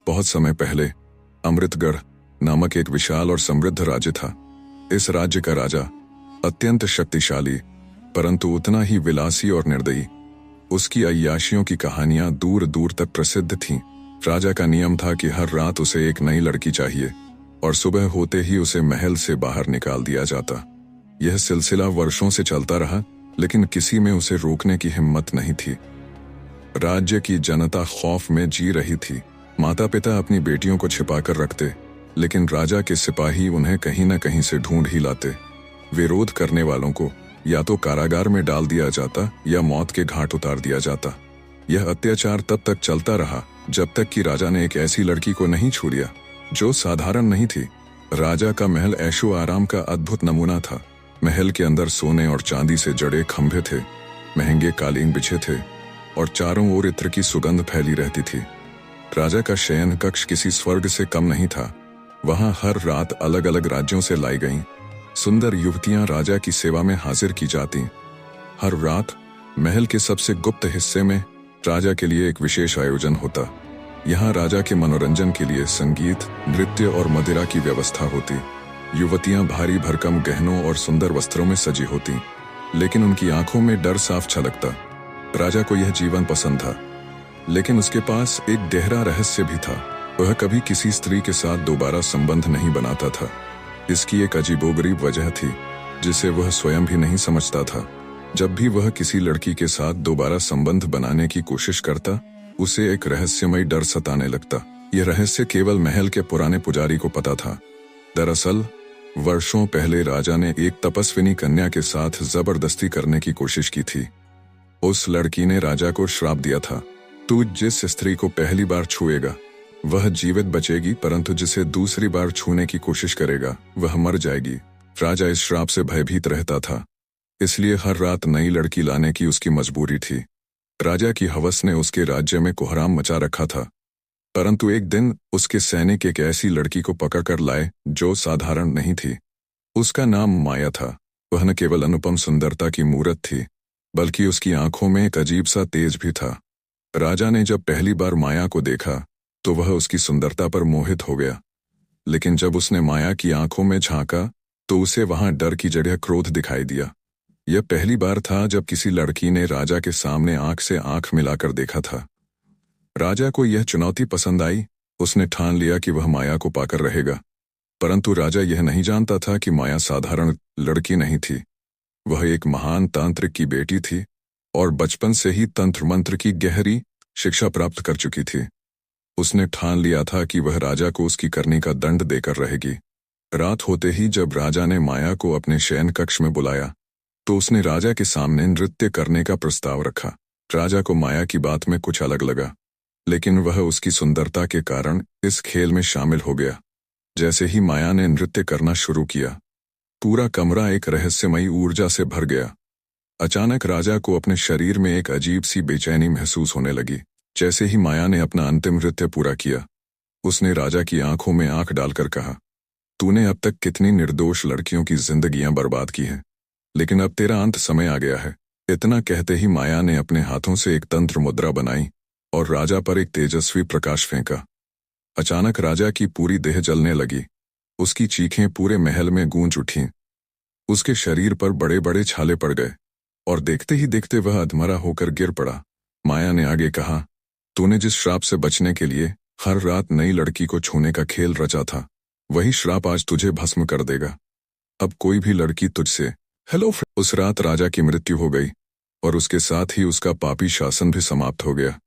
बहुत समय पहले अमृतगढ़ नामक एक विशाल और समृद्ध राज्य था। इस राज्य का राजा अत्यंत शक्तिशाली परंतु उतना ही विलासी और निर्दयी। उसकी अय्याशियों की कहानियां दूर दूर तक प्रसिद्ध थीं। राजा का नियम था कि हर रात उसे एक नई लड़की चाहिए और सुबह होते ही उसे महल से बाहर निकाल दिया जाता। यह सिलसिला वर्षों से चलता रहा, लेकिन किसी में उसे रोकने की हिम्मत नहीं थी। राज्य की जनता खौफ में जी रही थी। माता पिता अपनी बेटियों को छिपाकर रखते, लेकिन राजा के सिपाही उन्हें कहीं न कहीं से ढूंढ ही लाते। विरोध करने वालों को या तो कारागार में डाल दिया जाता या मौत के घाट उतार दिया जाता। यह अत्याचार तब तक चलता रहा जब तक कि राजा ने एक ऐसी लड़की को नहीं छू लिया जो साधारण नहीं थी। राजा का महल ऐशो आराम का अद्भुत नमूना था। महल के अंदर सोने और चांदी से जड़े खंभे थे, महंगे कालीन बिछे थे और चारों ओर इत्र की सुगंध फैली रहती थी। राजा का शयन कक्ष किसी स्वर्ग से कम नहीं था। वहां हर रात अलग अलग राज्यों से लाई गईं सुंदर युवतियां राजा की सेवा में हाजिर की जाती। हर रात महल के सबसे गुप्त हिस्से में राजा के लिए एक विशेष आयोजन होता। यहाँ राजा के मनोरंजन के लिए संगीत, नृत्य और मदिरा की व्यवस्था होती। युवतियां भारी भरकम गहनों और सुंदर वस्त्रों में सजी होती, लेकिन उनकी आंखों में डर साफ छलकता। राजा को यह जीवन पसंद था, लेकिन उसके पास एक गहरा रहस्य भी था। वह कभी किसी स्त्री के साथ दोबारा संबंध नहीं बनाता था। इसकी एक अजीबोगरीब वजह थी जिसे वह स्वयं भी नहीं समझता था। जब भी वह किसी लड़की के साथ दोबारा संबंध बनाने की कोशिश करता, उसे एक रहस्यमय डर सताने लगता। यह रहस्य केवल महल के पुराने पुजारी को पता था। दरअसल वर्षों पहले राजा ने एक तपस्विनी कन्या के साथ जबरदस्ती करने की कोशिश की थी। उस लड़की ने राजा को श्राप दिया था, तू जिस स्त्री को पहली बार छुएगा वह जीवित बचेगी, परंतु जिसे दूसरी बार छूने की कोशिश करेगा वह मर जाएगी। राजा इस श्राप से भयभीत रहता था, इसलिए हर रात नई लड़की लाने की उसकी मजबूरी थी। राजा की हवस ने उसके राज्य में कोहराम मचा रखा था, परंतु एक दिन उसके सैनिक एक ऐसी लड़की को पकड़कर लाए जो साधारण नहीं थी। उसका नाम माया था। वह न केवल अनुपम सुंदरता की मूरत थी, बल्कि उसकी आंखों में एक अजीब सा तेज भी था। राजा ने जब पहली बार माया को देखा तो वह उसकी सुंदरता पर मोहित हो गया, लेकिन जब उसने माया की आंखों में झांका तो उसे वहां डर की जगह क्रोध दिखाई दिया। यह पहली बार था जब किसी लड़की ने राजा के सामने आंख से आंख मिलाकर देखा था। राजा को यह चुनौती पसंद आई। उसने ठान लिया कि वह माया को पाकर रहेगा, परंतु राजा यह नहीं जानता था कि माया साधारण लड़की नहीं थी। वह एक महान तांत्रिक की बेटी थी और बचपन से ही तंत्र मंत्र की गहरी शिक्षा प्राप्त कर चुकी थी। उसने ठान लिया था कि वह राजा को उसकी करनी का दंड देकर रहेगी। रात होते ही जब राजा ने माया को अपने शयन कक्ष में बुलाया तो उसने राजा के सामने नृत्य करने का प्रस्ताव रखा। राजा को माया की बात में कुछ अलग लगा, लेकिन वह उसकी सुंदरता के कारण इस खेल में शामिल हो गया। जैसे ही माया ने नृत्य करना शुरू किया, पूरा कमरा एक रहस्यमयी ऊर्जा से भर गया। अचानक राजा को अपने शरीर में एक अजीब सी बेचैनी महसूस होने लगी। जैसे ही माया ने अपना अंतिम नृत्य पूरा किया, उसने राजा की आंखों में आंख डालकर कहा, तूने अब तक कितनी निर्दोष लड़कियों की जिंदगियां बर्बाद की हैं, लेकिन अब तेरा अंत समय आ गया है। इतना कहते ही माया ने अपने हाथों से एक तंत्र मुद्रा बनाई और राजा पर एक तेजस्वी प्रकाश फेंका। अचानक राजा की पूरी देह जलने लगी। उसकी चीखें पूरे महल में गूंज उठीं। उसके शरीर पर बड़े बड़े छाले पड़ गए और देखते ही देखते वह अधमरा होकर गिर पड़ा। माया ने आगे कहा, तूने जिस श्राप से बचने के लिए हर रात नई लड़की को छूने का खेल रचा था, वही श्राप आज तुझे भस्म कर देगा। अब कोई भी लड़की तुझसे उस रात राजा की मृत्यु हो गई और उसके साथ ही उसका पापी शासन भी समाप्त हो गया।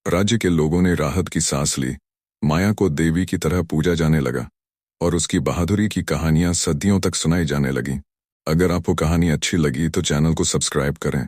राज्य के लोगों ने राहत की सांस ली। माया को देवी की तरह पूजा जाने लगा और उसकी बहादुरी की कहानियां सदियों तक सुनाई जाने लगी। अगर आपको कहानी अच्छी लगी तो चैनल को सब्सक्राइब करें।